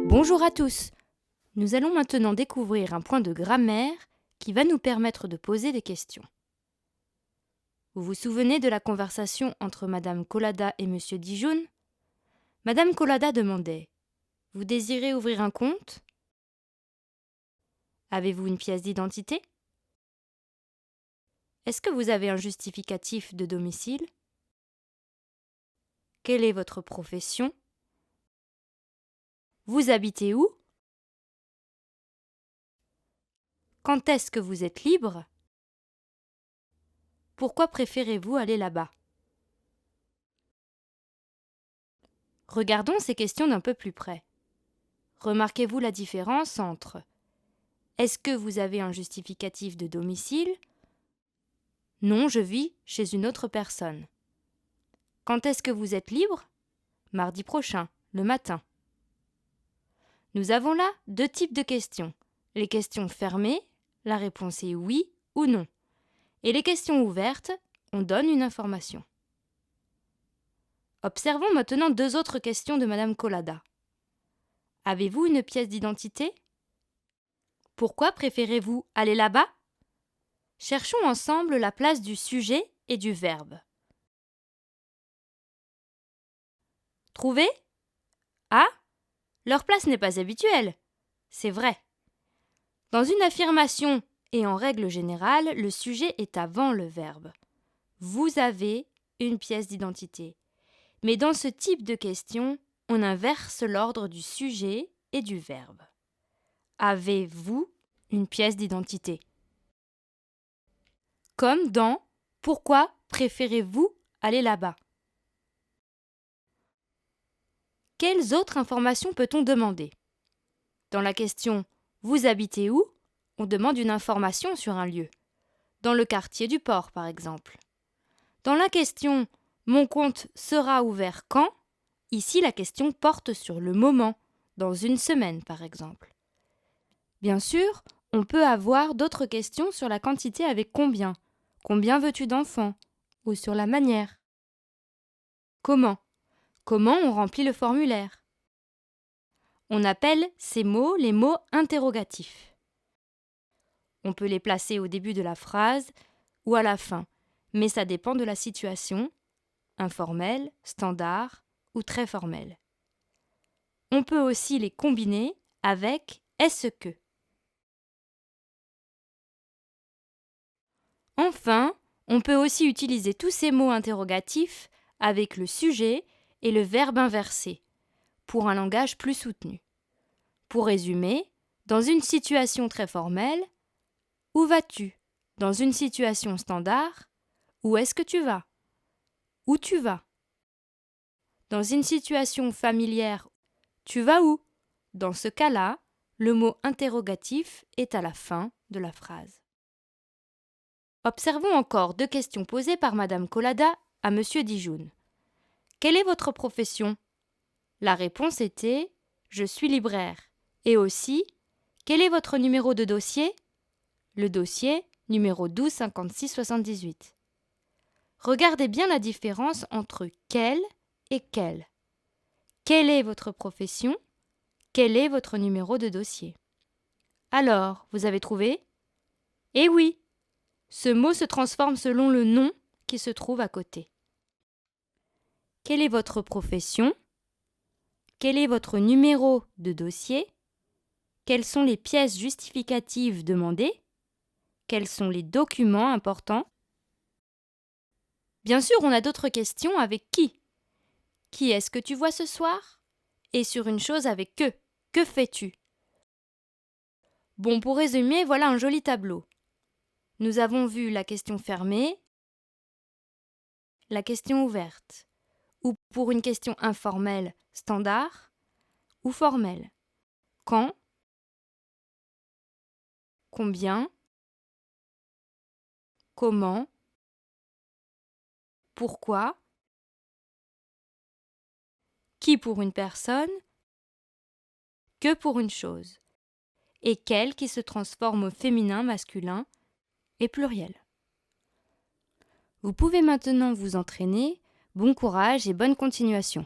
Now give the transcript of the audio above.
Bonjour à tous. Nous allons maintenant découvrir un point de grammaire qui va nous permettre de poser des questions. Vous vous souvenez de la conversation entre Madame Colada et Monsieur Dijoun ? Madame Colada demandait « Vous désirez ouvrir un compte ? Avez-vous une pièce d'identité ? Est-ce que vous avez un justificatif de domicile ? Quelle est votre profession ? Vous habitez où ? Quand est-ce que vous êtes libre ? Pourquoi préférez-vous aller là-bas ? Regardons ces questions d'un peu plus près. Remarquez-vous la différence entre « Est-ce que vous avez un justificatif de domicile ? Non, je vis chez une autre personne. Quand est-ce que vous êtes libre ? Mardi prochain, le matin. Nous avons là deux types de questions. Les questions fermées, la réponse est oui ou non. Et les questions ouvertes, on donne une information. Observons maintenant deux autres questions de Madame Colada. Avez-vous une pièce d'identité ? Pourquoi préférez-vous aller là-bas ? Cherchons ensemble la place du sujet et du verbe. Trouvez ? Ah ? Leur place n'est pas habituelle. C'est vrai. Dans une affirmation et en règle générale, le sujet est avant le verbe. Vous avez une pièce d'identité. Mais dans ce type de question, on inverse l'ordre du sujet et du verbe. Avez-vous une pièce d'identité ? Comme dans « Pourquoi préférez-vous aller là-bas » Quelles autres informations peut-on demander ? Dans la question « Vous habitez où ?» on demande une information sur un lieu. Dans le quartier du port, par exemple. Dans la question « Mon compte sera ouvert quand ?» ici, la question porte sur le moment, dans une semaine, par exemple. Bien sûr, on peut avoir d'autres questions sur la quantité avec combien. Combien veux-tu d'enfants ? Ou sur la manière. Comment ? Comment on remplit le formulaire ? On appelle ces mots les mots interrogatifs. On peut les placer au début de la phrase ou à la fin, mais ça dépend de la situation, informelle, standard ou très formelle. On peut aussi les combiner avec « est-ce que ». Enfin, on peut aussi utiliser tous ces mots interrogatifs avec le sujet et le verbe inversé, pour un langage plus soutenu. Pour résumer, dans une situation très formelle, où vas-tu ? Dans une situation standard, où est-ce que tu vas ? Où tu vas ? Dans une situation familière, tu vas où ? Dans ce cas-là, le mot interrogatif est à la fin de la phrase. Observons encore deux questions posées par Madame Colada à Monsieur Dijoun. Quelle est votre profession ? La réponse était « Je suis libraire » et aussi « Quel est votre numéro de dossier ?» Le dossier numéro 12 56 78. Regardez bien la différence entre « quel » et « quel ». Quelle est votre profession ? Quel est votre numéro de dossier ? Alors, vous avez trouvé ? Eh oui ! Ce mot se transforme selon le nom qui se trouve à côté. Quelle est votre profession ? Quel est votre numéro de dossier ? Quelles sont les pièces justificatives demandées ? Quels sont les documents importants ? Bien sûr, on a d'autres questions avec qui ? Qui est-ce que tu vois ce soir ? Et sur une chose avec que ? Que fais-tu ? Bon, pour résumer, voilà un joli tableau. Nous avons vu la question fermée, la question ouverte, ou pour une question informelle, standard, ou formelle. Quand ? Combien ? Comment ? Pourquoi ? Qui pour une personne ? Que pour une chose ? Et quel qui se transforme au féminin, masculin et pluriel. Vous pouvez maintenant vous entraîner Bon courage et bonne continuation.